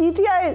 PTI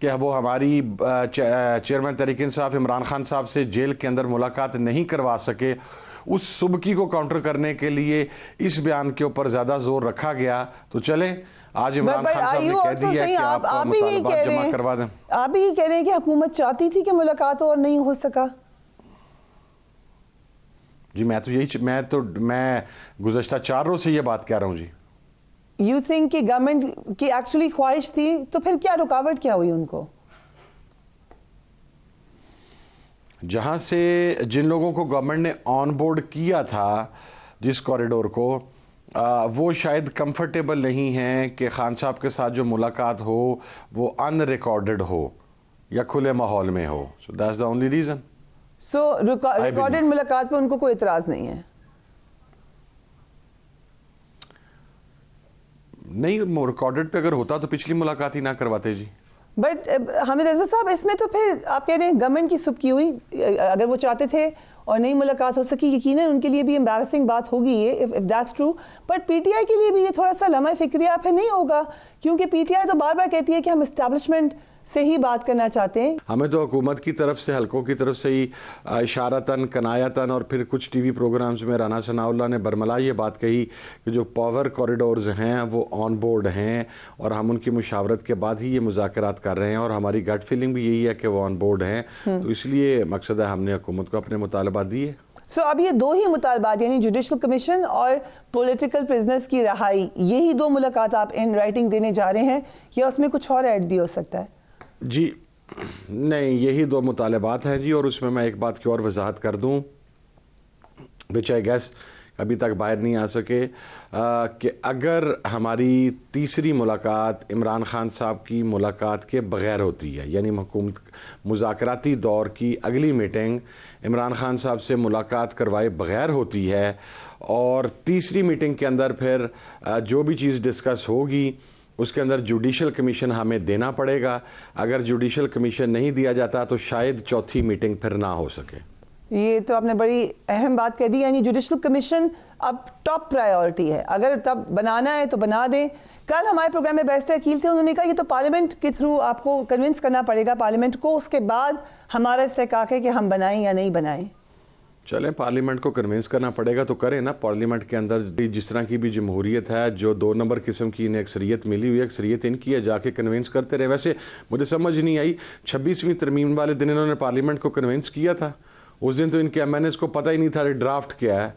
کہ وہ ہماری چیئرمین تحریک انصاف عمران خان صاحب سے جیل کے اندر ملاقات نہیں کروا سکے، اس سبکی کو کاؤنٹر کرنے کے لیے اس بیان کے اوپر زیادہ زور رکھا گیا. تو چلیں آج عمران خان صاحب نے کہہ دیا ہے کہ آپ مطالبات جمع کروا دیں. آپ بھی یہ کہہ رہے ہیں کہ حکومت چاہتی تھی کہ ملاقات اور نہیں ہو سکا؟ جی میں گزشتہ 4 روز سے یہ بات کہہ رہا ہوں. جی یو تھنک کہ گورنمنٹ کی ایکچولی خواہش تھی، تو پھر کیا رکاوٹ کیا ہوئی ان کو؟ جہاں سے جن لوگوں کو گورنمنٹ نے آن بورڈ کیا تھا جس کوریڈور کو، وہ شاید کمفرٹیبل نہیں ہیں کہ خان صاحب کے ساتھ جو ملاقات ہو وہ ان ریکارڈڈ ہو یا کھلے ماحول میں ہو. So that's the only reason. So recorded ملاقات پہ ان کو کوئی اعتراض نہیں ہے؟ نہیں، ریکارڈڈ پہ اگر ہوتا تو پچھلی ملاقات ہی نہ کرواتے. جی بٹ حامد رضا صاحب، اس میں تو پھر آپ کہہ رہے ہیں گورنمنٹ کی سبکی ہوئی. اگر وہ چاہتے تھے اور نئی ملاقات ہو سکی، یقیناً ان کے لیے بھی امبیرسنگ بات ہوگی یہ، if that's true. But P T I کے لیے بھی یہ تھوڑا سا لمحہ فکریہ پھر نہیں ہوگا؟ کیونکہ پی ٹی آئی تو بار بار کہتی ہے کہ ہم اسٹیبلشمنٹ سے ہی بات کرنا چاہتے ہیں. ہمیں تو حکومت کی طرف سے، حلقوں کی طرف سے ہی اشارتاً کنایتاً اور پھر کچھ ٹی وی پروگرامز میں رانا ثناء اللہ نے برملا یہ بات کہی کہ جو پاور کوریڈورز ہیں وہ آن بورڈ ہیں اور ہم ان کی مشاورت کے بعد ہی یہ مذاکرات کر رہے ہیں، اور ہماری گٹ فیلنگ بھی یہی ہے کہ وہ آن بورڈ ہیں. تو اس لیے مقصد ہے ہم نے حکومت کو اپنے مطالبات دیے. سو اب یہ 2 ہی مطالبات، یعنی جوڈیشل کمیشن اور پولیٹیکل پرزنرز کی رہائی، یہی 2 ملاقات آپ ان رائٹنگ دینے جا رہے ہیں یا اس میں کچھ اور ایڈ بھی ہو سکتا ہے؟ جی نہیں، یہی 2 مطالبات ہیں. جی اور اس میں ایک بات کی اور وضاحت کر دوں which I guess ابھی تک باہر نہیں آ سکے، کہ اگر ہماری تیسری ملاقات عمران خان صاحب کی ملاقات کے بغیر ہوتی ہے، یعنی حکومت مذاکراتی دور کی اگلی میٹنگ عمران خان صاحب سے ملاقات کروائے بغیر ہوتی ہے، اور تیسری میٹنگ کے اندر پھر جو بھی چیز ڈسکس ہوگی اس کے اندر جوڈیشل کمیشن ہمیں دینا پڑے گا. اگر جوڈیشل کمیشن نہیں دیا جاتا تو شاید چوتھی میٹنگ پھر نہ ہو سکے. یہ تو آپ نے بڑی اہم بات کہہ دی، یعنی جوڈیشل کمیشن اب ٹاپ پرائیورٹی ہے. اگر تب بنانا ہے تو بنا دیں. کل ہمارے پروگرام میں بیرسٹر عقیل تھے، انہوں نے کہا یہ تو پارلیمنٹ کے تھرو آپ کو کنونس کرنا پڑے گا پارلیمنٹ کو، اس کے بعد ہمارا استحقاق ہے کہ ہم بنائیں یا نہیں بنائیں. چلیں پارلیمنٹ کو کنوینس کرنا پڑے گا تو کریں نا. پارلیمنٹ کے اندر جس طرح کی بھی جمہوریت ہے، جو 2 نمبر قسم کی انہیں اکثریت ملی ہوئی ہے، اکثریت ان کی ہے، جا کے کنوینس کرتے رہے. ویسے مجھے سمجھ نہیں آئی 26ویں ترمیم والے دن انہوں نے پارلیمنٹ کو کنوینس کیا تھا. اس دن تو ان کے ایم این ایز کو پتہ ہی نہیں تھا ڈرافٹ کیا ہے.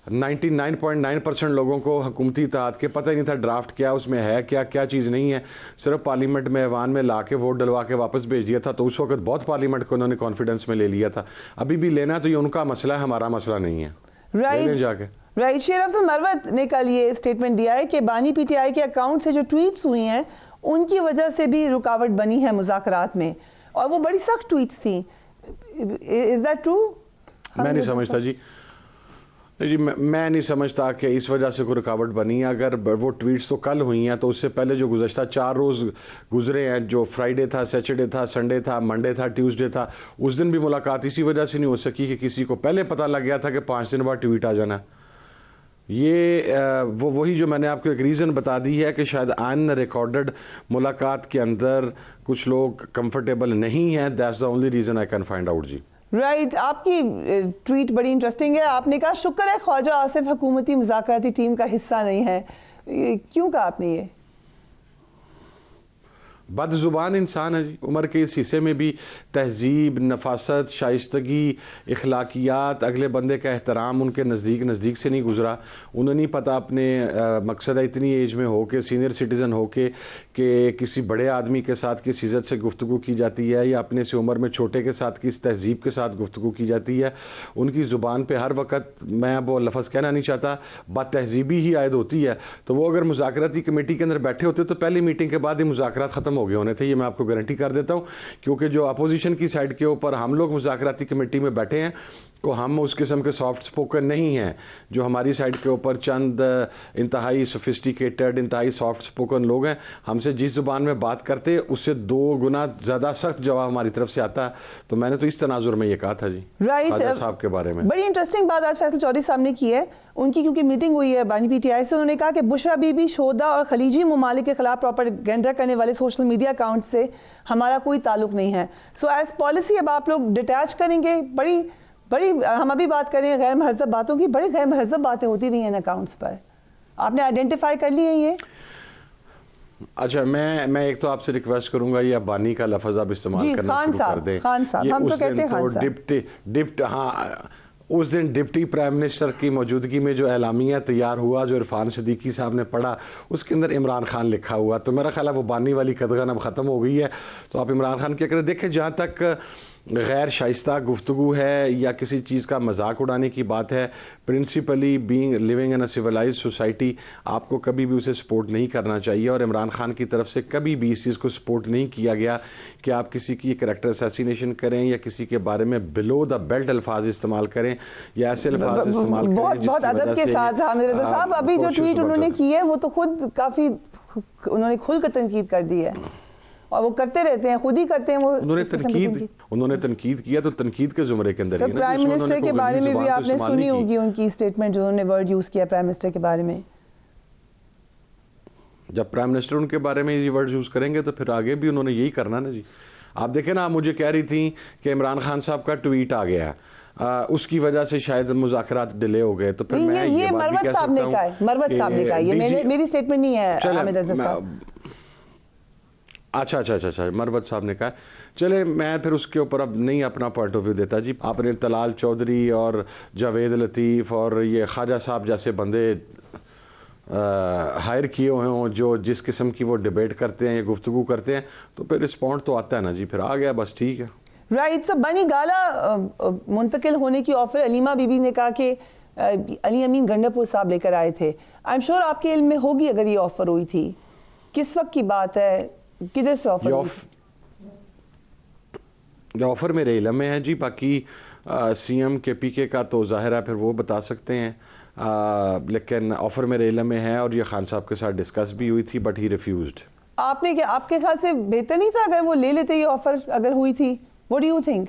99.9% لوگوں کو حکومتی اتحاد کے پتہ ہی نہیں تھا ڈرافٹ کیا اس میں ہے، کیا چیز نہیں ہے. صرف پارلیمنٹ میں ایوان میں لا کے ووٹ ڈلوا کے واپس بھیج دیا تھا. تو اس وقت بہت پارلیمنٹ کو انہوں نے کانفیڈنس میں لے لیا تھا. ابھی بھی لینا تو یہ ان کا مسئلہ ہے، ہمارا مسئلہ نہیں ہے. رائٹ. شیر افضل مروت نے کل یہ اسٹیٹمنٹ دیا ہے کہ بانی پی ٹی آئی کے اکاؤنٹ سے جو ٹویٹس ہوئی ہیں ان کی وجہ سے بھی رکاوٹ بنی ہے مذاکرات میں، اور وہ بڑی سخت ٹویٹس تھیں. Is that true? میں نہیں سمجھتا جی میں نہیں سمجھتا کہ اس وجہ سے کوئی رکاوٹ بنی ہے. اگر وہ ٹویٹس تو کل ہوئی ہیں تو اس سے پہلے جو گزشتہ 4 روز گزرے ہیں، جو فرائیڈے تھا، سیچرڈے تھا، سنڈے تھا، منڈے تھا، ٹیوزڈے تھا، اس دن بھی ملاقات اسی وجہ سے نہیں ہو سکی کہ کسی کو پہلے پتہ لگ گیا تھا کہ 5 دن بعد ٹویٹ آ جانا. یہ وہی جو میں نے آپ کو ایک ریزن بتا دی ہے کہ شاید ان ریکارڈڈ ملاقات کے اندر کچھ لوگ کمفرٹیبل نہیں ہیں. That's the only reason I can find out. جی رائٹ. آپ کی ٹویٹ بڑی انٹرسٹنگ ہے. آپ نے کہا شکر ہے خواجہ آصف حکومتی مذاکراتی ٹیم کا حصہ نہیں ہے. کیوں کہا آپ نے یہ؟ بد زبان انسان ہے جی. عمر کے اس حصے میں بھی تہذیب، نفاست، شائستگی، اخلاقیات، اگلے بندے کا احترام ان کے نزدیک سے نہیں گزرا. انہیں نہیں پتہ اپنے مقصد اتنی ایج میں ہو کے، سینئر سٹیزن ہو کے، کہ کسی بڑے آدمی کے ساتھ کس عزت سے گفتگو کی جاتی ہے یا اپنے سے عمر میں چھوٹے کے ساتھ کس تہذیب کے ساتھ گفتگو کی جاتی ہے. ان کی زبان پہ ہر وقت، میں وہ لفظ کہنا نہیں چاہتا، بد تہذیبی ہی عائد ہوتی ہے. تو وہ اگر مذاکراتی کمیٹی کے اندر بیٹھے ہوتے تو پہلی میٹنگ کے بعد ہی مذاکرات ختم ہو گئے ہونے تھے. یہ میں آپ کو گارنٹی کر دیتا ہوں، کیونکہ جو اپوزیشن کی سائڈ کے اوپر ہم لوگ مذاکراتی کمیٹی میں بیٹھے ہیں کو ہم اس قسم کے سافٹ سپوکن نہیں ہیں جو ہماری سائڈ کے اوپر چند انتہائی سوفسٹیکیٹڈ انتہائی سافٹ سپوکن لوگ ہیں. ہم سے جس زبان میں بات کرتے اس سے 2 گنا زیادہ سخت جواب ہماری طرف سے آتا. تو میں نے تو اس تناظر میں یہ کہا تھا جی خواجہ صاحب کے بارے میں. بڑی انٹرسٹنگ بات آج فیصل چودھری صاحب نے کی ہے. ان کی کیونکہ میٹنگ ہوئی ہے بانی پی ٹی آئی سے, انہوں نے کہا کہ بشرا بی بی, شہدا اور خلیجی ممالک کے خلاف پروپیگنڈا کرنے والے سوشل میڈیا اکاؤنٹ سے ہمارا کوئی تعلق نہیں ہے. سو ایز پالیسی اب آپ لوگ ڈیٹیچ کریں گے. بڑی ہم ابھی بات کریں غیر مہذب باتوں کی, بڑی غیر مہذب باتیں ہوتی رہی ہیں ان اکاؤنٹس پر. آپ نے آئیڈینٹیفائی کر لی ہیں یہ؟ اچھا, میں ایک تو آپ سے ریکویسٹ کروں گا یہ بانی کا لفظ آپ استعمال کرنا شروع کر دیں. خان صاحب, ہم تو کہتے ہیں خان صاحب. ہاں, اس دن ڈپٹی پرائم منسٹر کی موجودگی میں جو اعلامیہ تیار ہوا جو عرفان صدیقی صاحب نے پڑھا, اس کے اندر عمران خان لکھا ہوا. تو میرا خیال ہے وہ بانی والی قدغن اب ختم ہو گئی ہے. تو آپ عمران خان کیا کریں. دیکھیں, جہاں تک غیر شائستہ گفتگو ہے یا کسی چیز کا مذاق اڑانے کی بات ہے, principally being living in a civilized society آپ کو کبھی بھی اسے سپورٹ نہیں کرنا چاہیے. اور عمران خان کی طرف سے کبھی بھی اس چیز کو سپورٹ نہیں کیا گیا کہ آپ کسی کی کریکٹر اسیسینیشن کریں یا کسی کے بارے میں بلو دا بیلٹ الفاظ استعمال کریں یا ایسے الفاظ استعمال کریں. بہت ادب کے ساتھ حامد رضا صاحب, ابھی جو ٹویٹ انہوں نے کی ہے وہ تو خود کافی انہوں نے کھل کر تنقید کر دی ہے, اور وہ کرتے رہتے ہیں, خود ہی کرتے ہیں. وہ انہوں نے تنقید کیا تو تنقید کے زمرے کے اندر ہی. پرائم منسٹر کے بارے میں بھی آپ نے سنی ہوگی ان کی اسٹیٹمنٹ جو انہوں نے ورڈ یوز کیا پرائم منسٹر کے بارے میں. جب پرائم منسٹر ان کے بارے میں یہ ورڈ یوز کریں گے تو پھر آگے بھی انہوں نے یہی کرنا نا جی. آپ دیکھیں نا, آپ مجھے کہہ رہی تھیں کہ عمران خان صاحب کا ٹویٹ آ گیا, اس کی وجہ سے شاید مذاکرات ڈیلے ہو گئے. تو پھر میں یہ مروت صاحب نے کہا ہے, مروت صاحب نے کہا, یہ میری اسٹیٹمنٹ نہیں ہے حامد رضا صاحب. اچھا, مروت صاحب نے کہا. چلے, میں پھر اس کے اوپر اب نہیں اپنا پوائنٹ آف ویو دیتا جی. آپ نے طلال چودھری اور جاوید لطیف اور یہ خواجہ صاحب جیسے بندے ہائر کیے ہوئے ہوں جو جس قسم کی وہ ڈیبیٹ کرتے ہیں یا گفتگو کرتے ہیں, تو پھر رسپونڈ تو آتا ہے نا جی. پھر آ گیا, بس ٹھیک ہے. رائٹ. سو بنی گالا منتقل ہونے کی آفر علیمہ بی بی نے کہا کہ علی امین گنڈاپور صاحب لے کر آئے تھے. آئی ایم شیور آپ کے علم میں ہوگی اگر یہ آفر ہوئی تھی. کس وقت کی بات ہے, کدھر سے آفر ہوئی تھی؟ یہ آفر میرے علم میں ہے جی. باقی سی ایم کے پی کے کا تو ظاہر ہے پھر وہ بتا سکتے ہیں, لیکن آفر میرے علم میں ہے اور یہ خان صاحب کے ساتھ ڈسکس بھی ہوئی تھی, بٹ ہی ریفیوزڈ. آپ نے کیا, آپ کے خیال سے بہتر نہیں تھا اگر وہ لے لیتے یہ آفر اگر ہوئی تھی؟ What do you think?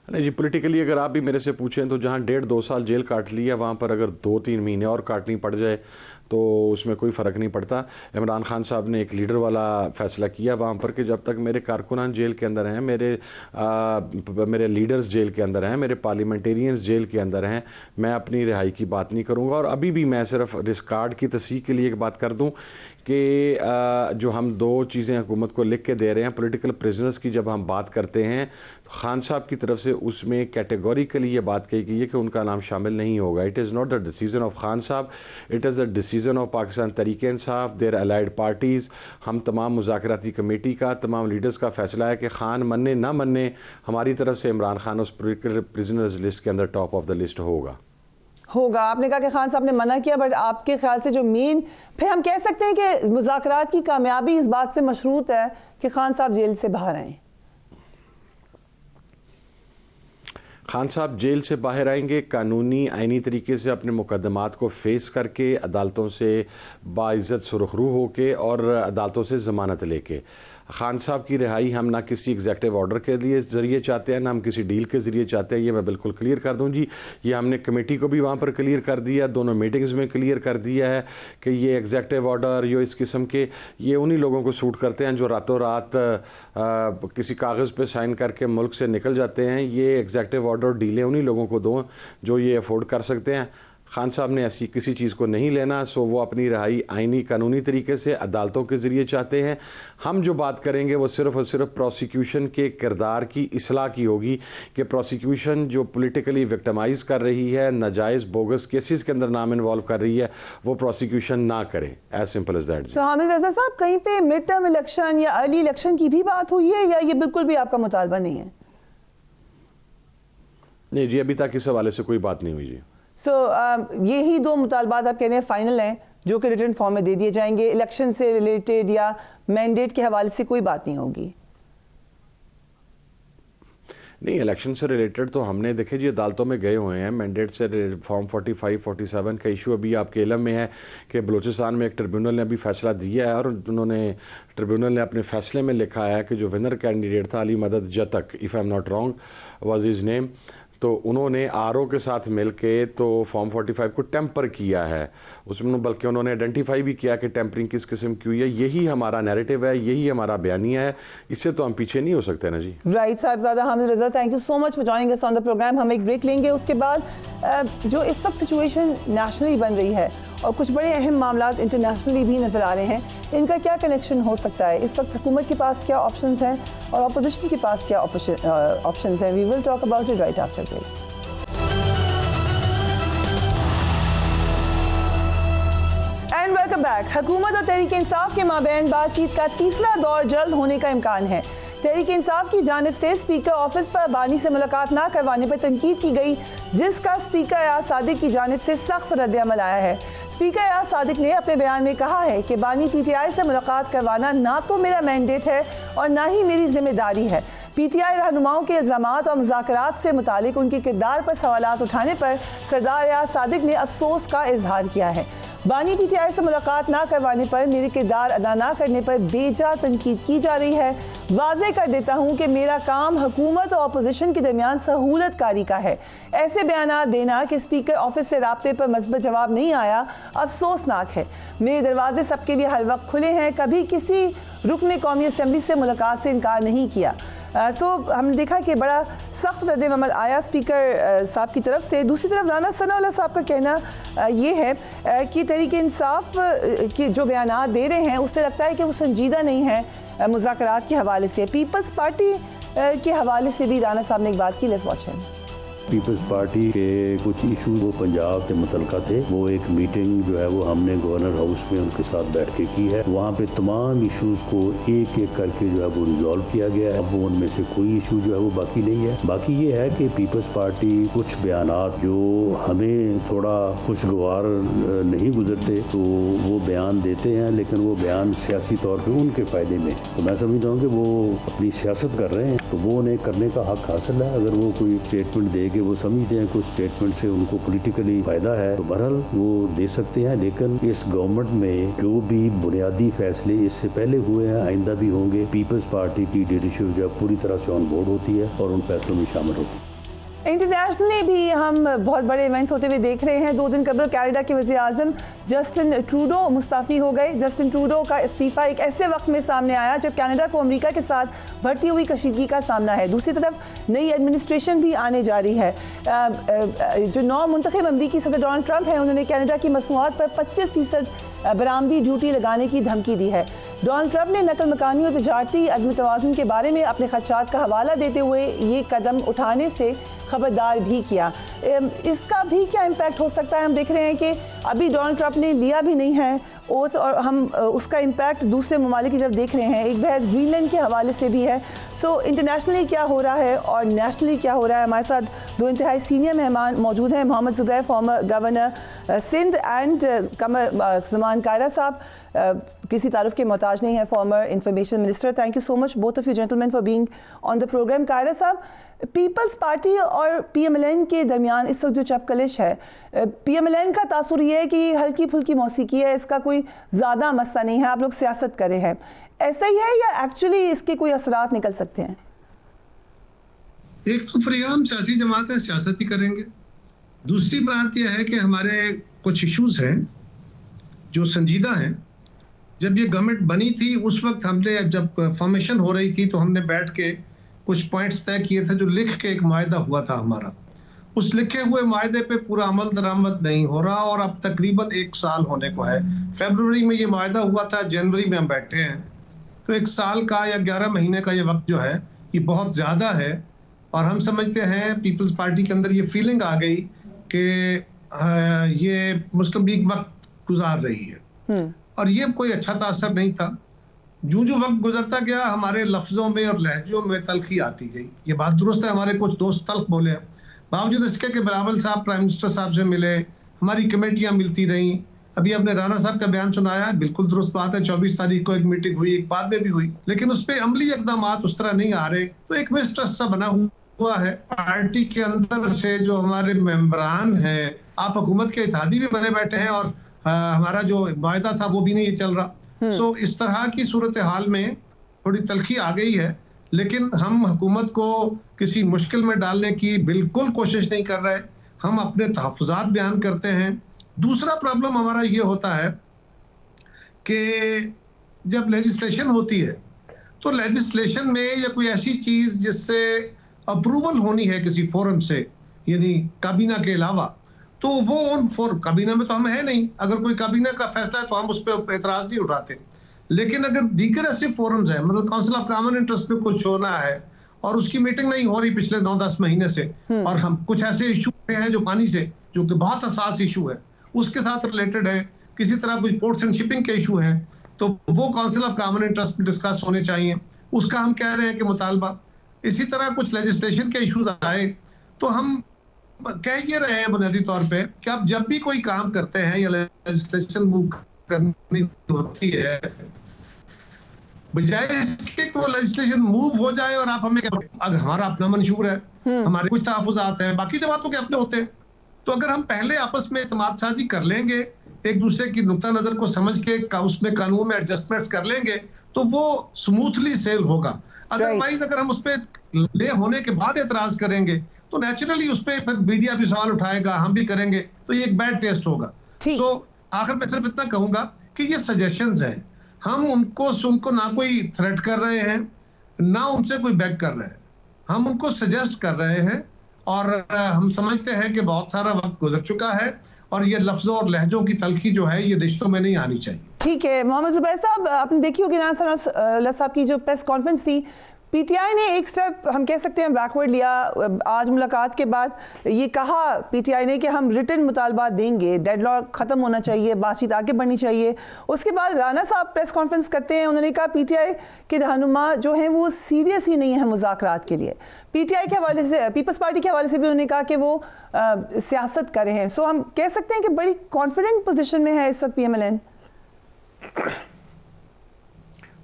نہیں جی, پولیٹیکلی اگر آپ بھی میرے سے پوچھیں تو جہاں 1.5-2 سال جیل کاٹ لی ہے وہاں پر اگر 2-3 مہینے اور کاٹنی پڑ جائے تو اس میں کوئی فرق نہیں پڑتا. عمران خان صاحب نے ایک لیڈر والا فیصلہ کیا وہاں پر کہ جب تک میرے کارکنان جیل کے اندر ہیں, میرے لیڈرز جیل کے اندر ہیں, میرے پارلیمنٹیرینز جیل کے اندر ہیں, میں اپنی رہائی کی بات نہیں کروں گا. اور ابھی بھی میں صرف ریکارڈ کی تصحیح کے لیے ایک بات کر دوں کہ جو ہم 2 چیزیں حکومت کو لکھ کے دے رہے ہیں, پولیٹیکل پریزنرز کی جب ہم بات کرتے ہیں تو خان صاحب کی طرف سے اس میں کیٹیگوریکلی یہ بات کہی گئی ہے کہ ان کا نام شامل نہیں ہوگا. It is not the decision of Khan صاحب, it is the decision of Pakistan Tehreek Insaf, there allied parties. ہم تمام مذاکراتی کمیٹی کا, تمام لیڈرز کا فیصلہ ہے کہ خان مننے نہ مننے, ہماری طرف سے عمران خان اس پولیٹیکل پریزنرز لسٹ کے اندر ٹاپ آف دا لسٹ ہوگا. آپ نے کہا کہ خان صاحب نے منع کیا, بٹ آپ کے خیال سے جو مین, پھر ہم کہہ سکتے ہیں کہ مذاکرات کی کامیابی اس بات سے مشروط ہے کہ خان صاحب جیل سے باہر آئیں. خان صاحب جیل سے باہر آئیں گے قانونی آئینی طریقے سے اپنے مقدمات کو فیس کر کے, عدالتوں سے باعزت سرخرو ہو کے اور عدالتوں سے ضمانت لے کے. خان صاحب کی رہائی ہم نہ کسی ایگزیکٹو آرڈر کے لیے ذریعے چاہتے ہیں, نہ ہم کسی ڈیل کے ذریعے چاہتے ہیں. یہ میں بالکل کلیئر کر دوں جی. یہ ہم نے کمیٹی کو بھی وہاں پر کلیئر کر دیا, دونوں میٹنگز میں کلیئر کر دیا ہے کہ یہ ایگزیکٹو آرڈر یہ اس قسم کے یہ انہی لوگوں کو سوٹ کرتے ہیں جو راتوں رات کسی کاغذ پہ سائن کر کے ملک سے نکل جاتے ہیں. یہ ایگزیکٹو آرڈر ڈیلیں انہی لوگوں کو دو جو یہ افورڈ کر سکتے ہیں. خان صاحب نے ایسی کسی چیز کو نہیں لینا, سو وہ اپنی رہائی آئینی قانونی طریقے سے عدالتوں کے ذریعے چاہتے ہیں. ہم جو بات کریں گے وہ صرف اور صرف پروسیکیوشن کے کردار کی اصلاح کی ہوگی کہ پروسیکیوشن جو پولیٹیکلی وکٹمائز کر رہی ہے, ناجائز بوگس کیسز کے اندر نام انوالو کر رہی ہے, وہ پروسیکیوشن نہ کرے. As simple as that. So Hamid Raza صاحب, کہیں پہ مڈ ٹرم الیکشن یا ارلی الیکشن کی بھی بات ہوئی ہے یا یہ بالکل بھی آپ کا مطالبہ نہیں ہے؟ نہیں جی, ابھی تک اس حوالے سے کوئی بات نہیں ہوئی جی. سو یہی 2 مطالبات آپ کہہ رہے ہیں فائنل ہیں جو کہ ریٹن فارم میں دے دیے جائیں گے, الیکشن سے ریلیٹڈ یا مینڈیٹ کے حوالے سے کوئی بات نہیں ہوگی؟ نہیں الیکشن سے ریلیٹڈ تو ہم نے دیکھے جی عدالتوں میں گئے ہوئے ہیں مینڈیٹ سے فارم 45 47 کا ایشو ابھی آپ کے علم میں ہے کہ بلوچستان میں ایک ٹریبیونل نے ابھی فیصلہ دیا ہے اور انہوں نے ٹریبیونل نے اپنے فیصلے میں لکھا ہے کہ جو ونر کینڈیڈیٹ تھا Ali Madad Jatak if I am not wrong was his name تو انہوں نے آر او کے ساتھ مل کے تو فارم 45 کو ٹیمپر کیا ہے اس میں بلکہ انہوں نے آئیڈینٹیفائی بھی کیا کہ ٹیمپرنگ کس قسم کی ہوئی ہے یہی ہمارا نیریٹو ہے یہی ہمارا بیانیہ ہے اس سے تو ہم پیچھے نہیں ہو سکتے نا جی right Sahibzada Hamid Raza thank you so much for joining اس آن دا پروگرام ہم ایک بریک لیں گے اس کے بعد جو اس وقت سچویشن نیشنلی بن رہی ہے اور کچھ بڑے اہم معاملات انٹرنیشنلی بھی نظر آ رہے ہیں ان کا کیا کنیکشن ہو سکتا ہے اس وقت حکومت کے پاس کیا آپشنز ہیں اور اپوزیشن کے پاس کیا آپشنز ہیں we will talk about it right after break welcome back حکومت اور تحریک انصاف کے مابین بات چیت کا تیسرا دور جلد ہونے کا امکان ہے تحریک انصاف کی جانب سے اسپیکر آفس پر بانی سے ملاقات نہ کروانے پر تنقید کی گئی جس کا اسپیکر ایاز صادق کی جانب سے سخت رد عمل آیا ہے اسپیکر ایاز صادق نے اپنے بیان میں کہا ہے کہ بانی پی ٹی آئی سے ملاقات کروانا نہ تو میرا مینڈیٹ ہے اور نہ ہی میری ذمہ داری ہے پی ٹی آئی رہنماؤں کے الزامات اور مذاکرات سے متعلق ان کے کردار پر سوالات اٹھانے پر سردار ایاز صادق نے افسوس کا اظہار کیا ہے بانی پی ٹی آئی سے ملاقات نہ کروانے پر میرے کردار ادا نہ کرنے پر بے جا تنقید کی جا رہی ہے واضح کر دیتا ہوں کہ میرا کام حکومت اور اپوزیشن کے درمیان سہولت کاری کا ہے ایسے بیانات دینا کہ اسپیکر آفس سے رابطے پر مثبت جواب نہیں آیا افسوسناک ہے میرے دروازے سب کے لیے ہر وقت کھلے ہیں کبھی کسی رکن قومی اسمبلی سے ملاقات سے انکار نہیں کیا ہم نے دیکھا کہ بڑا سخت رد عمل آیا اسپیکر صاحب کی طرف سے دوسری طرف رانا ثناء اللہ صاحب کا کہنا یہ ہے کہ تحریک انصاف کے جو بیانات دے رہے ہیں اس سے لگتا ہے کہ وہ سنجیدہ نہیں ہے مذاکرات کے حوالے سے پیپلز پارٹی کے حوالے سے بھی رانا صاحب نے ایک بات کی لیٹس واچ ہم پیپلز پارٹی کے کچھ ایشو وہ پنجاب کے متعلقہ تھے وہ ایک میٹنگ جو ہے وہ ہم نے گورنر ہاؤس میں ان کے ساتھ بیٹھ کے کی ہے وہاں پہ تمام ایشوز کو ایک ایک کر کے جو ہے وہ ریزالو کیا گیا ہے اب وہ ان میں سے کوئی ایشو جو ہے وہ باقی نہیں ہے باقی یہ ہے کہ پیپلز پارٹی کچھ بیانات جو ہمیں تھوڑا خوشگوار نہیں گزرتے تو وہ بیان دیتے ہیں لیکن وہ بیان سیاسی طور پہ ان کے فائدے میں تو میں سمجھتا ہوں کہ وہ اپنی سیاست کر رہے ہیں تو وہ انہیں کرنے کا حق حاصل ہے اگر وہ کوئی اسٹیٹمنٹ دے وہ سمجھتے ہیں کچھ اسٹیٹمنٹ سے ان کو پولیٹیکلی فائدہ ہے تو بہرحال وہ دے سکتے ہیں لیکن اس گورنمنٹ میں جو بھی بنیادی فیصلے اس سے پہلے ہوئے ہیں آئندہ بھی ہوں گے پیپلز پارٹی کی لیڈرشپ جو پوری طرح سے آن بورڈ ہوتی ہے اور ان فیصلوں میں شامل ہوتی ہے انٹرنیشنلی بھی ہم بہت بڑے ایونٹس ہوتے ہوئے دیکھ رہے ہیں 2 دن قبل کینیڈا کے وزیر اعظم جسٹن ٹروڈو مستعفی ہو گئے جسٹن ٹروڈو کا استعفیٰ ایک ایسے وقت میں سامنے آیا جب کینیڈا کو امریکہ کے ساتھ بڑھتی ہوئی کشیدگی کا سامنا ہے دوسری طرف نئی ایڈمنسٹریشن بھی آنے جا رہی ہے جو نو منتخب امریکی صدر ڈونلڈ ٹرمپ ہیں انہوں نے کینیڈا کی مصنوعات پر 25% برآمدی ڈیوٹی لگانے کی دھمکی دی ہے ڈونلڈ ٹرمپ نے نقل مکانی اور تجارتی عدم توازن کے بارے میں اپنے خدشات کا حوالہ دیتے ہوئے یہ قدم اٹھانے سے خبردار بھی کیا اس کا بھی کیا امپیکٹ ہو سکتا ہے ہم دیکھ رہے ہیں کہ ابھی ڈونلڈ ٹرمپ نے لیا بھی نہیں ہے اوتھ اور ہم اس کا امپیکٹ دوسرے ممالک کی جب دیکھ رہے ہیں ایک بحث گرین لینڈ کے حوالے سے بھی ہے سو انٹرنیشنلی کیا ہو رہا ہے اور نیشنلی کیا ہو رہا ہے ہمارے ساتھ 2 انتہائی سینئر مہمان موجود ہیں Muhammad Zubair former governor Sindh and Zaman Kaira sahab کسی تعارف کے محتاج نہیں ہے former information minister thank you so much both of you gentleman for being on the program Kaira sahab Peoples party اور پی ایم ایل این کے درمیان اس وقت جو چپ کلش ہے پی ایم ایل این کا تاثر یہ ہے کہ ہلکی پھلکی موسیقی ہے اس کا کوئی زیادہ مسئلہ نہیں ہے آپ لوگ سیاست کرے ہیں ایسا ہی ہے یا ایکچولی اس کے کوئی اثرات نکل سکتے ہیں ایک تو فریقام سیاسی جماعتیں سیاست ہی کریں گے دوسری بات یہ ہے کہ ہمارے کچھ ایشوز ہیں جو سنجیدہ ہیں جب یہ گورنمنٹ بنی تھی اس وقت ہم نے جب فارمیشن ہو رہی تھی تو ہم نے بیٹھ کے کچھ پوائنٹس طے کیے تھے جو لکھ کے ایک معاہدہ ہوا تھا ہمارا اس لکھے ہوئے معاہدے پہ پورا عمل درآمد نہیں ہو رہا اور اب تقریباً 1 سال ہونے کو ہے فیبروری میں یہ معاہدہ ہوا تھا جنوری میں ہم بیٹھے ہیں تو 1 سال کا یا 11 مہینے کا یہ وقت جو ہے یہ بہت زیادہ ہے اور ہم سمجھتے ہیں پیپلز پارٹی کے اندر یہ فیلنگ آ گئی کہ یہ مسلم لیگ وقت گزار رہی ہے اور یہ کوئی اچھا تاثر نہیں تھا جو وقت گزرتا گیا ہمارے لفظوں میں اور لہجوں میں تلخی آتی گئی یہ بات درست ہے ہمارے کچھ دوست تلخ بولے ہیں باوجود اس کے کہ بلاول صاحب پرائم منسٹر صاحب سے ملے ہماری کمیٹیاں ملتی رہیں ابھی ہم نے رانا صاحب کا بیان سنایا بالکل درست بات ہے 24 تاریخ کو ایک میٹنگ ہوئی ایک بعد میں بھی ہوئی لیکن اس پہ عملی اقدامات اس طرح نہیں آ رہے تو ایک مسٹرسٹ سا بنا ہوا ہے پارٹی کے اندر سے جو ہمارے ممبران ہیں، آپ حکومت کے اتحادی بھی بنے بیٹھے ہیں اور ہمارا جو معاہدہ تھا وہ بھی نہیں چل رہا. سو اس طرح کی صورتحال میں تھوڑی تلخی آ گئی ہے، لیکن ہم حکومت کو کسی مشکل میں ڈالنے کی بالکل کوشش نہیں کر رہے. ہم اپنے تحفظات بیان کرتے ہیں. دوسرا پرابلم ہمارا یہ ہوتا ہے کہ جب لیجسلیشن ہوتی ہے تو لیجسلیشن میں یا کوئی ایسی چیز جس سے اپروول ہونی ہے کسی فورم سے، یعنی کابینہ کے علاوہ، تو وہ ان کابینہ میں تو ہم ہے نہیں. اگر کوئی کابینہ کا فیصلہ ہے تو ہم اس پہ اعتراض نہیں اٹھاتے. لیکن اگر دیگر ایسے فورمز ہیں، مطلب کاؤنسل آف کامن انٹرسٹ پہ کچھ ہونا ہے اور اس کی میٹنگ نہیں ہو رہی پچھلے 9-10 مہینے سے، اور ہم کچھ ایسے ایشو ہیں جو پانی سے، جو کہ بہت حساس ایشو ہے، اس کے ساتھ ریلیٹڈ ہے، کسی طرح کوئی پورٹس اینڈ شپنگ کے ایشو ہیں، تو وہ کاؤنسل آف کامن انٹرسٹ میں ڈسکس ہونے چاہیے. اس کا ہم کہہ رہے ہیں کہ مطالبہ. اسی طرح کچھ لیجسلیشن کے ایشوز آئے تو ہم کہہ یہ رہے ہیں بنیادی طور پہ کہ آپ جب بھی کوئی کام کرتے ہیں یا لیجسلیشن موو کرنی ہوتی ہے، بجائے اس کے کہ وہ لیجسلیشن موو ہو جائے اور آپ ہمیں اگر ہمارا اپنا منشور ہے، ہمارے کچھ تحفظات ہیں، باقی جماعتوں کے اپنے ہوتے ہیں، تو اگر ہم پہلے آپس میں اعتماد سازی کر لیں گے، ایک دوسرے کی نقطہ نظر کو سمجھ کے اس میں قانون میں ایڈجسٹمنٹس کر لیں گے، تو وہ سموتھلی سیل ہوگا. ادروائز اگر ہم اس پہ لے ہونے کے بعد اعتراض کریں گے تو نیچرلی اس پہ پھر میڈیا بھی سوال اٹھائے گا، ہم بھی کریں گے، تو یہ ایک بیڈ ٹیسٹ ہوگا. سو آخر میں صرف اتنا کہوں گا کہ یہ سجیشنز ہیں، ہم ان کو نہ کوئی تھریٹ کر رہے ہیں، نہ ان سے کوئی بیگ کر رہے ہیں، ہم ان کو سجیسٹ کر رہے ہیں، اور ہم سمجھتے ہیں کہ بہت سارا وقت گزر چکا ہے اور یہ لفظوں اور لہجوں کی تلخی جو ہے یہ رشتوں میں نہیں آنی چاہیے. ٹھیک ہے محمد زبیر صاحب، آپ نے دیکھی ہوگی ناصر اللہ صاحب کی جو پریس کانفرنس تھی، پی ٹی آئی نے ایک سٹیپ ہم کہہ سکتے ہیں بیکورڈ لیا. آج ملاقات کے بعد یہ کہا پی ٹی آئی نے کہ ہم ریٹن مطالبات دیں گے، ڈیڈ لاک ختم ہونا چاہیے، بات چیت آگے بڑھنی چاہیے. اس کے بعد رانا صاحب پریس کانفرنس کرتے ہیں، انہوں نے کہا پی ٹی آئی کے رہنما جو ہیں وہ سیریس ہی نہیں ہیں مذاکرات کے لیے. پی ٹی آئی کے حوالے سے، پیپلز پارٹی کے حوالے سے بھی انہوں نے کہا کہ وہ سیاست کر رہے ہیں. سو ہم کہہ سکتے ہیں کہ بڑی کانفیڈنٹ پوزیشن میں ہے اس وقت پی ایم ایل این.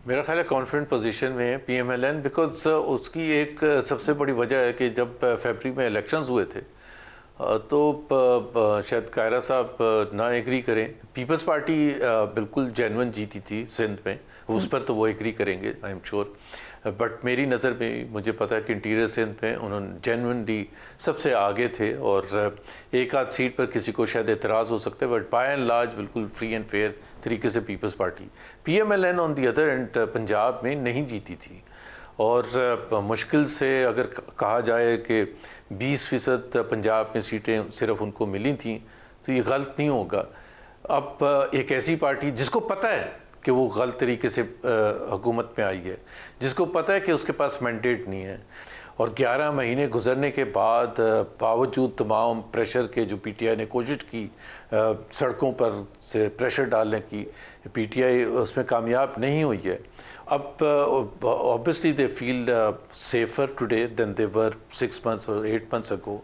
میرا خیال ہے کانفیڈنٹ پوزیشن میں ہے P M L N, because اس کی ایک سب سے بڑی وجہ ہے کہ جب فیبری میں الیکشنز ہوئے تھے تو شاید قائرہ صاحب نہ ایگری کریں. پیپلز پارٹی بالکل جینون جیتی تھی سندھ میں، اس پر تو وہ ایگری کریں گے آئی ایم شیور. بٹ میری نظر میں مجھے پتا ہے کہ انٹیریئر سندھ میں انہوں نے جینونلی سب سے آگے تھے، اور ایک آدھ سیٹ پر کسی کو شاید اعتراض ہو سکتا ہے، بٹ بائی اینڈ لارج بالکل فری اینڈ فیئر طریقے سے Peoples Party. P M L N on the other and Punjab میں نہیں جیتی تھی، اور مشکل سے اگر کہا جائے کہ 20% پنجاب میں سیٹیں صرف ان کو ملی تھیں تو یہ غلط نہیں ہوگا. اب ایک ایسی پارٹی جس کو پتہ ہے کہ وہ غلط طریقے سے حکومت میں آئی ہے، جس کو پتہ ہے کہ اس کے پاس مینڈیٹ نہیں ہے، اور 11 مہینے گزرنے کے بعد باوجود تمام پریشر کے جو پی ٹی آئی نے کوشش کی سڑکوں پر سے پریشر ڈالنے کی، پی ٹی آئی اس میں کامیاب نہیں ہوئی ہے. اب obviously they feel safer today than they were 6 months or 8 months ago.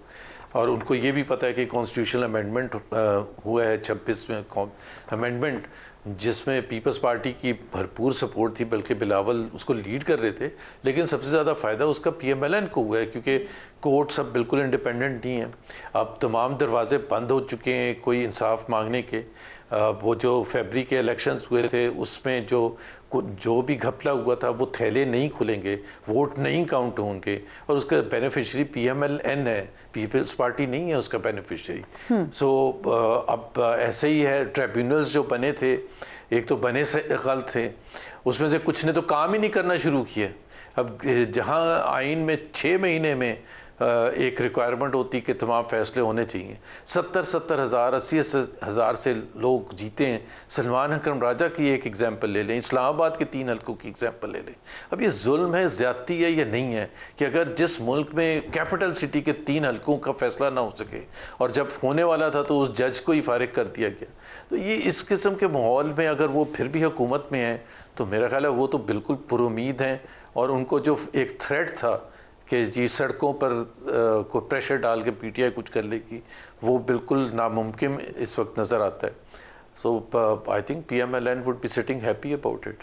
اور ان کو یہ بھی پتہ ہے کہ کانسٹیٹیوشنل امینڈمنٹ ہوا ہے 26ویں امینڈمنٹ، جس میں پیپلز پارٹی کی بھرپور سپورٹ تھی، بلکہ بلاول اس کو لیڈ کر رہے تھے. لیکن سب سے زیادہ فائدہ اس کا پی ایم ایل این کو ہوا ہے، کیونکہ کورٹس اب بالکل انڈیپینڈنٹ نہیں ہیں. اب تمام دروازے بند ہو چکے ہیں کوئی انصاف مانگنے کے. وہ جو فیبری کے الیکشنز ہوئے تھے اس میں جو بھی گھپلا ہوا تھا وہ تھیلے نہیں کھلیں گے، ووٹ نہیں کاؤنٹ ہوں گے، اور اس کا beneficiary P M L N ہے، پیپلز پارٹی نہیں ہے اس کا بینیفیشری. سو اب ایسے ہی ہے. ٹریبیونلز جو بنے تھے، ایک تو بنے سے غلط تھے، اس میں سے کچھ نے تو کام ہی نہیں کرنا شروع کیا. اب جہاں آئین میں 6 مہینے میں ایک ریکوائرمنٹ ہوتی کہ تمام فیصلے ہونے چاہیے، 70 ہزار 80 ہزار سے لوگ جیتے ہیں. سلمان اکرم راجہ کی ایک ایگزامپل لے لیں، اسلام آباد کے 3 حلقوں کی ایگزامپل لے لیں. اب یہ ظلم ہے، زیادتی ہے یا نہیں ہے کہ اگر جس ملک میں کیپٹل سٹی کے 3 حلقوں کا فیصلہ نہ ہو سکے، اور جب ہونے والا تھا تو اس جج کو ہی فارغ کر دیا گیا. تو یہ اس قسم کے ماحول میں اگر وہ پھر بھی حکومت میں ہیں تو میرا خیال ہے وہ تو بالکل پر امید ہیں. اور ان کو جو ایک تھریٹ تھا کہ جی سڑکوں پر کوئی پریشر ڈال کے پی ٹی آئی کچھ کر لے گی، وہ بالکل ناممکن اس وقت نظر آتا ہے. So I think PMLN would be sitting happy about it.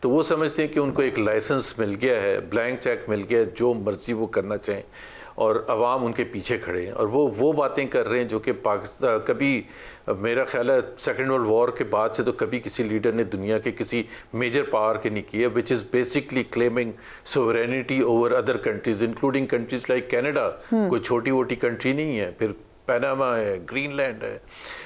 تو وہ سمجھتے ہیں کہ ان کو ایک لائسنس مل گیا ہے, بلینک چیک مل گیا ہے, جو مرضی وہ کرنا چاہیں, اور عوام ان کے پیچھے کھڑے ہیں, اور وہ باتیں کر رہے ہیں جو کہ پاکستان کبھی, میرا خیال ہے سیکنڈ ورلڈ وار کے بعد سے تو کبھی کسی لیڈر نے دنیا کے کسی میجر پاور کے نہیں کیا, which is basically claiming sovereignty over other countries including countries like Canada. کوئی چھوٹی ووٹی کنٹری نہیں ہے, پھر پیناما ہے, گرین لینڈ ہے,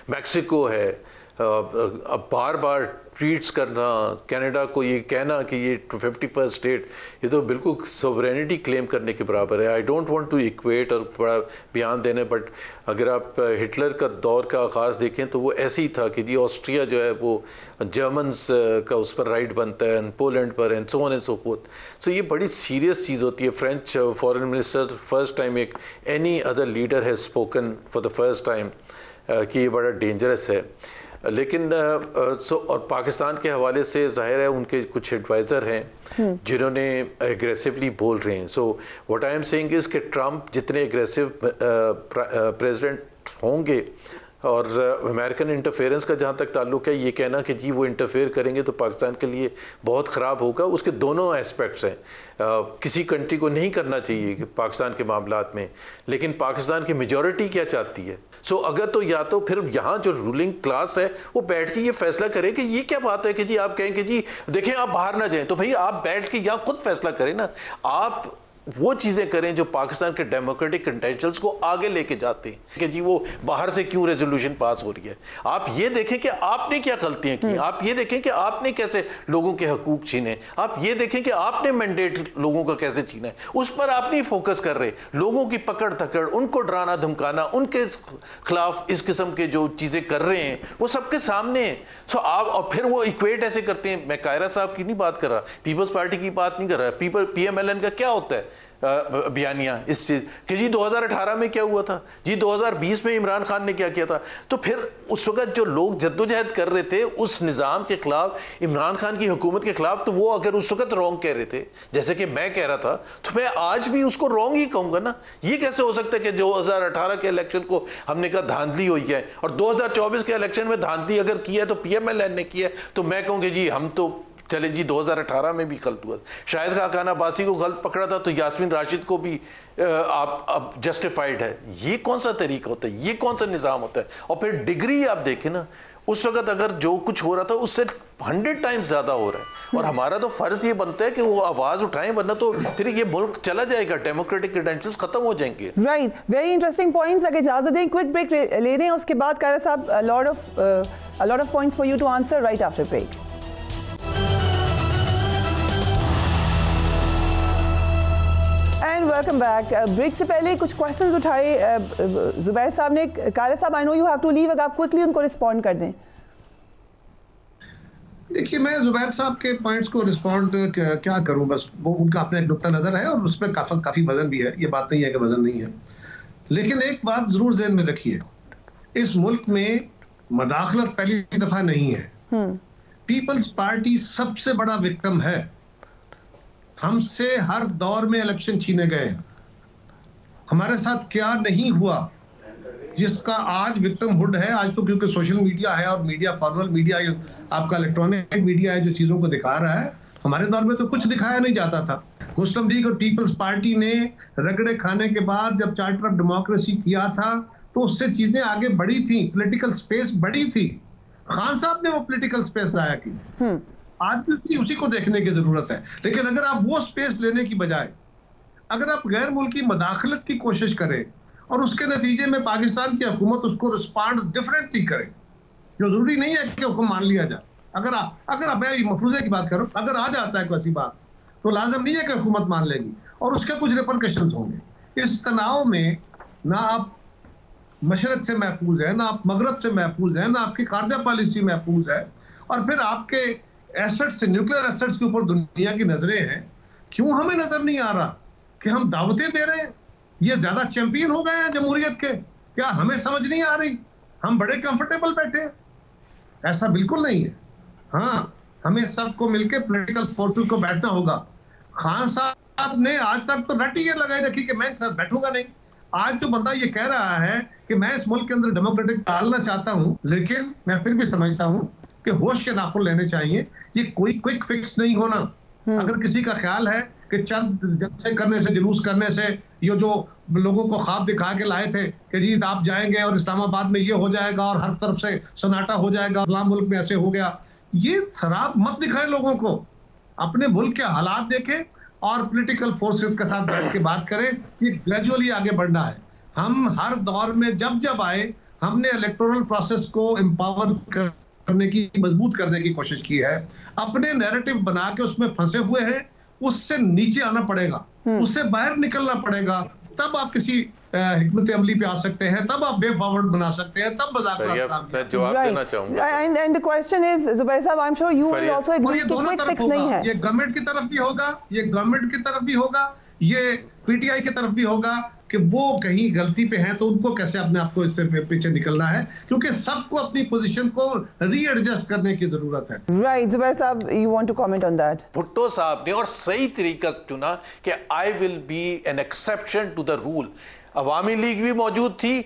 میکسیکو ہے. اب بار بار ٹویٹس کرنا, کینیڈا کو یہ کہنا کہ یہ 51st اسٹیٹ, یہ تو بالکل سوورینٹی کلیم کرنے کے برابر ہے. I don't want to equate اور بڑا بیان دینے, بٹ اگر آپ ہٹلر کا دور کا آغاز دیکھیں تو وہ ایسے ہی تھا کہ جی آسٹریا جو ہے وہ جرمنس کا اس پر رائٹ بنتا ہے, پولینڈ پر, and so on and so forth. So یہ بڑی سیریس چیز ہوتی ہے. French foreign minister first time ایک any other leader has spoken for the first time کہ یہ بڑا ڈینجرس ہے. لیکن اور پاکستان کے حوالے سے ظاہر ہے ان کے کچھ ایڈوائزر ہیں جنہوں نے اگریسولی بول رہے ہیں. So what I am seeing is کہ ٹرمپ جتنے اگریسو پریزیڈنٹ ہوں گے, اور امریکن انٹرفیئرنس کا جہاں تک تعلق ہے, یہ کہنا کہ جی وہ انٹرفیئر کریں گے تو پاکستان کے لیے بہت خراب ہوگا, اس کے دونوں ایسپیکٹس ہیں. کسی کنٹری کو نہیں کرنا چاہیے کہ پاکستان کے معاملات میں, لیکن پاکستان کی میجورٹی کیا چاہتی ہے. سو اگر تو یا تو پھر یہاں جو رولنگ کلاس ہے وہ بیٹھ کے یہ فیصلہ کرے کہ یہ کیا بات ہے کہ جی آپ کہیں کہ جی دیکھیں آپ باہر نہ جائیں, تو بھائی آپ بیٹھ کے یا خود فیصلہ کریں نا. آپ وہ چیزیں کریں جو پاکستان کے ڈیموکریٹک کنٹینشنز کو آگے لے کے جاتے ہیں کہ جی وہ باہر سے کیوں ریزولوشن پاس ہو رہی ہے. آپ یہ دیکھیں کہ آپ نے کیا غلطیاں کی, آپ یہ دیکھیں کہ آپ نے کیسے لوگوں کے حقوق چھینے, آپ یہ دیکھیں کہ آپ نے مینڈیٹ لوگوں کا کیسے چھینا ہے. اس پر آپ نہیں فوکس کر رہے. لوگوں کی پکڑ دھکڑ, ان کو ڈرانا دھمکانا, ان کے خلاف اس قسم کے جو چیزیں کر رہے ہیں وہ سب کے سامنے ہیں. سو آپ, اور پھر وہ ایکویٹ ایسے کرتے ہیں. میں قاہرہ صاحب کی نہیں بات کر رہا, پیپلز پارٹی کی بات نہیں کر رہا. PMLN کا کیا ہوتا ہے بیانیہ اس چیز کہ جی 2018 میں کیا ہوا تھا, جی 2020 میں عمران خان نے کیا کیا تھا. تو پھر اس وقت جو لوگ جدوجہد کر رہے تھے اس نظام کے خلاف, عمران خان کی حکومت کے خلاف, تو وہ اگر اس وقت رونگ کہہ رہے تھے جیسے کہ میں کہہ رہا تھا, تو میں آج بھی اس کو رونگ ہی کہوں گا نا. یہ کیسے ہو سکتا ہے کہ 2018 کے الیکشن کو ہم نے کہا دھاندلی ہوئی ہے, اور 2024 کے الیکشن میں دھاندلی اگر کی ہے تو PMLN نے کی ہے, تو میں کہوں گی جی ہم تو چلیں جی 2018 میں بھی غلط ہوا. شاہد خاقان عباسی کو غلط پکڑا تھا تو یاسمین راشد کو بھی آپ اب جسٹیفائڈ ہے. یہ کون سا طریقہ ہوتا ہے, یہ کون سا نظام ہوتا ہے. اور پھر ڈگری آپ دیکھیں نا, اس وقت اگر جو کچھ ہو رہا تھا اس سے 100 ٹائمز زیادہ ہو رہا ہے, اور ہمارا تو فرض یہ بنتا ہے کہ وہ آواز اٹھائیں, ورنہ تو پھر یہ ملک چلا جائے گا, ڈیموکریٹک کریڈینشلز ختم ہو جائیں گے. Right, very interesting points. اگر اجازت دیں کوئک بریک لے رہے ہیں, اس کے بعد قاہرہ صاحب a lot of points for you to answer right after break. And welcome back. Break سے پہلے کچھ کوشچنز اٹھائے زبیر صاحب نے. قاہرہ صاحب آئی نو یو ہیو ٹو لیو, اگر آپ کوئکلی ان کو رسپونڈ کر دیں. دیکھیے میں زبیر صاحب کے پوائنٹس کو رسپونڈ کیا کروں, بس وہ ان کا اپنا ایک نقطہ نظر ہے اور اس میں کافی وزن بھی ہے. یہ بات نہیں ہے کہ وزن نہیں ہے, لیکن ایک بات ضرور ذہن میں رکھیے, اس ملک میں مداخلت پہلی دفعہ نہیں ہے. پیپلز پارٹی سب سے بڑا وکٹم ہے. ہم سے ہر دور میں الیکشن چھینے گئے ہیں. ہمارے ساتھ کیا نہیں ہوا جس کا آج وکٹم ہوڈ ہے. آج تو کیونکہ سوشل میڈیا ہے اور میڈیا فارمل میڈیا, آپ کا الیکٹرانک میڈیا ہے جو چیزوں کو دکھا رہا ہے. ہمارے دور میں تو کچھ دکھایا نہیں جاتا تھا. مسلم لیگ اور پیپلز پارٹی نے رگڑے کھانے کے بعد جب چارٹر آف ڈیموکریسی کیا تھا تو اس سے چیزیں آگے بڑھی تھیں, پولیٹیکل سپیس بڑھی تھی. خان صاحب نے وہ پولیٹیکل سپیس ضائع کی. آج بھی اسی کو دیکھنے کی ضرورت ہے. لیکن اگر آپ وہ سپیس لینے کی بجائے اگر آپ غیر ملکی مداخلت کی کوشش کریں اور اس کے نتیجے میں پاکستان کی حکومت اس کو رسپانڈ ڈفرینٹلی کرے, جو ضروری نہیں ہے کہ حکم مان لیا جائے. اگر میں مفروضے کی بات کروں, اگر آ جاتا ہے کوئی ایسی بات تو لازم نہیں ہے کہ حکومت مان لے گی, اور اس کے کچھ ریپرکشنز ہوں گے. اس تناؤ میں نہ آپ مشرق سے محفوظ ہیں, نہ آپ مغرب سے محفوظ ہیں, نہ آپ کی خارجہ پالیسی محفوظ ہے, اور پھر آپ کے ایسٹس, نیوکلیئر ایسٹس کے اوپر دنیا کی نظریں ہیں. کیوں ہمیں نظر نہیں آ رہا کہ ہم دعوتیں دے رہے ہیں؟ یہ زیادہ چیمپئن ہو گئے ہیں جمہوریت کے, کیا ہمیں سمجھ نہیں آ رہی؟ ہم بڑے کمفرٹیبل بیٹھے ہیں. ایسا بالکل نہیں ہے. ہاں, ہمیں سب کو مل کے پولیٹیکل فورسز کو بیٹھنا ہوگا. خان صاحب نے آج تک تو رٹ یہ لگائی رکھی کہ میں بیٹھوں گا نہیں. آج جو بندہ یہ کہہ رہا ہے کہ میں اس ملک کے اندر ڈیموکریٹک ڈالنا چاہتا ہوں, لیکن میں پھر بھی سمجھتا ہوں کہ ہوش کے ناخن لینے چاہیے. یہ کوئی کوئک فکس نہیں ہونا. اگر کسی کا خیال ہے کہ چند جلسے کرنے سے, جلوس کرنے سے, یہ جو لوگوں کو خواب دکھا کے لائے تھے کہ جی آپ جائیں گے اور اسلام آباد میں یہ ہو جائے گا اور ہر طرف سے سناٹا ہو جائے گا, اسلام ملک میں ایسے ہو گیا, یہ شراب مت دکھائیں لوگوں کو. اپنے ملک کے حالات دیکھیں اور پولیٹیکل فورسز کے ساتھ بیٹھ کے بات کریں. یہ گریجولی آگے بڑھنا ہے. ہم ہر دور میں جب آئے ہم نے الیکٹورل پروسیس کو امپاور کرنے کی, مضبوط کرنے کی کوشش کی ہے. اپنے نیریٹو بنا کے اس میں پھنسے ہوئے ہیں, اس سے نیچے آنا پڑے گا, اس سے باہر نکلنا پڑے گا, تب آپ کسی حکمت عملی پہ آ سکتے ہیں, تب آپ وے فارورڈ بنا سکتے ہیں, تب میں جواب دینا چاہوں گا. And the question is, Zubair صاحب, I'm sure you will also agree کہ quick fix نہیں ہے. یہ گورنمنٹ کی طرف بھی ہوگا, یہ گورنمنٹ کی طرف بھی ہوگا, یہ پی ٹی آئی کی طرف بھی ہوگا کہ وہ کہیں غلطی پہ ہیں تو ان کو کیسے اپنے آپ کو اس سے پیچھے نکلنا ہے, کیونکہ سب کو اپنی پوزیشن کو ری ایڈجسٹ کرنے کی ضرورت ہے. Right, زبیر صاحب, you want to comment on that? Bhutto صاحب نے اور صحیح طریقہ چنا کہ I will be an exception to the rule. عوامی لیگ بھی موجود تھی,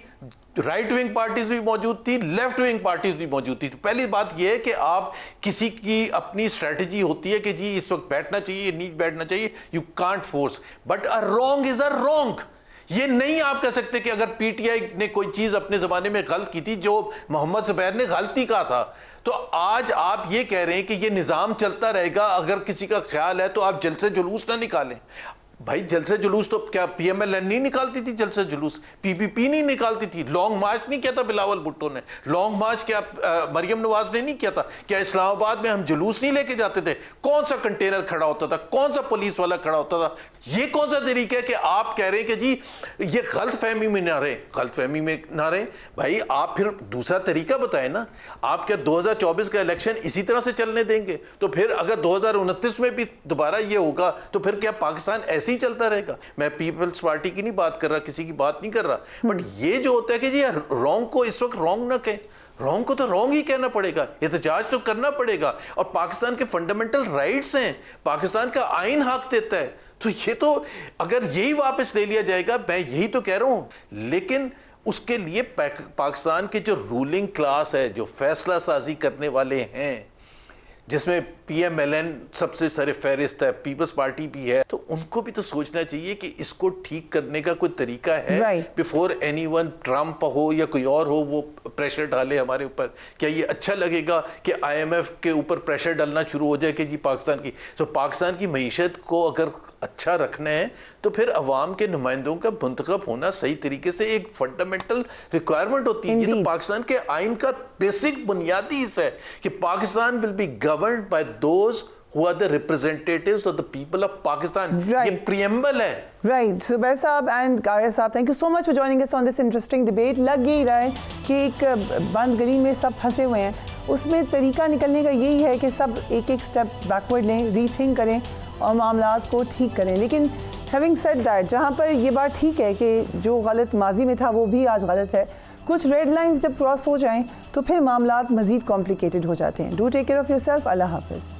رائٹ ونگ پارٹیز بھی موجود تھی, لیفٹ ونگ پارٹیز بھی موجود تھی. پہلی بات یہ ہے کہ آپ کسی کی اپنی اسٹریٹجی ہوتی ہے کہ جی اس وقت بیٹھنا چاہیے, نہیں بیٹھنا چاہیے, you can't force, but a wrong is a wrong. یہ نہیں آپ کہہ سکتے کہ اگر پی ٹی آئی نے کوئی چیز اپنے زمانے میں غلط کی تھی جو محمد زبیر نے غلطی کہا تھا, تو آج آپ یہ کہہ رہے ہیں کہ یہ نظام چلتا رہے گا. اگر کسی کا خیال ہے تو آپ جلسے جلوس نہ نکالیں. بھائی جلسے جلوس تو کیا پی ایم ایل این نہیں نکالتی تھی جلسے جلوس, پی پی پی نہیں نکالتی تھی, لانگ مارچ نہیں کیا تھا بلاول بھٹو نے, لانگ مارچ کیا مریم نواز نے نہیں کیا تھا, کیا اسلام آباد میں ہم جلوس نہیں لے کے جاتے تھے؟ کون سا کنٹینر کھڑا ہوتا تھا, کون سا پولیس والا کھڑا ہوتا تھا؟ یہ کون سا طریقہ ہے کہ آپ کہہ رہے ہیں کہ جی یہ غلط فہمی میں نہ رہے, غلط فہمی میں نہ رہے. بھائی آپ پھر دوسرا طریقہ بتائیں نا. آپ کیا 2024 کا الیکشن اسی طرح سے چلنے دیں گے؟ تو پھر اگر 2029 میں بھی دوبارہ یہ ہوگا تو پھر کیا پاکستان ایسے ہی چلتا رہے گا؟ میں پیپلز پارٹی کی نہیں بات کر رہا, کسی کی بات نہیں کر رہا, بٹ یہ جو ہوتا ہے کہ جی رانگ کو اس وقت رانگ نہ کہیں, رانگ کو تو رانگ ہی کہنا پڑے گا, احتجاج تو کرنا پڑے گا. اور پاکستان کے فنڈامنٹل رائٹس ہیں, پاکستان کا آئین حق دیتا ہے, تو یہ تو اگر یہی واپس لے لیا جائے گا, میں یہی تو کہہ رہا ہوں. لیکن اس کے لیے پاکستان کے جو رولنگ کلاس ہے, جو فیصلہ سازی کرنے والے ہیں, جس میں پی ایم ایل این سب سے سر فہرست ہے, پیپلز پارٹی بھی ہے, تو ان کو بھی تو سوچنا چاہیے کہ اس کو ٹھیک کرنے کا کوئی طریقہ ہے بیفور اینی ون, ٹرمپ ہو یا کوئی اور ہو, وہ پریشر ڈالے ہمارے اوپر. کیا یہ اچھا لگے گا کہ آئی ایم ایف کے اوپر پریشر ڈالنا شروع ہو جائے کہ جی پاکستان کی, تو پاکستان کی معیشت کو اگر اچھا رکھنا ہے تو پھر عوام کے نمائندوں کا منتخب ہونا صحیح طریقے سے ایک فنڈامنٹل ریکوائرمنٹ ہوتی ہے. یہ تو پاکستان کے آئین کا بیسک بنیادی حصہ ہے کہ Pakistan will be governed by those who are the representatives of the people of Pakistan. یہ preamble ہے. Right. Zubair صاحب and Qaria صاحب, thank you so much for joining us on this interesting debate. لگ یہی رہا ہے کہ ایک بند گلی میں سب پھنسے ہوئے ہیں, اس میں طریقہ نکلنے کا یہی ہے کہ سب ایک ایک سٹیپ بیکورڈ لیں, ری تھنک کریں اور معاملات کو ٹھیک کریں. لیکن having said that, جہاں پر یہ بات ٹھیک ہے کہ جو غلط ماضی میں تھا وہ بھی آج غلط ہے, کچھ ریڈ لائنز جب کراس ہو جائیں تو پھر معاملات مزید کمپلیکیٹڈ ہو جاتے ہیں. Do take care of yourself. اللہ حافظ.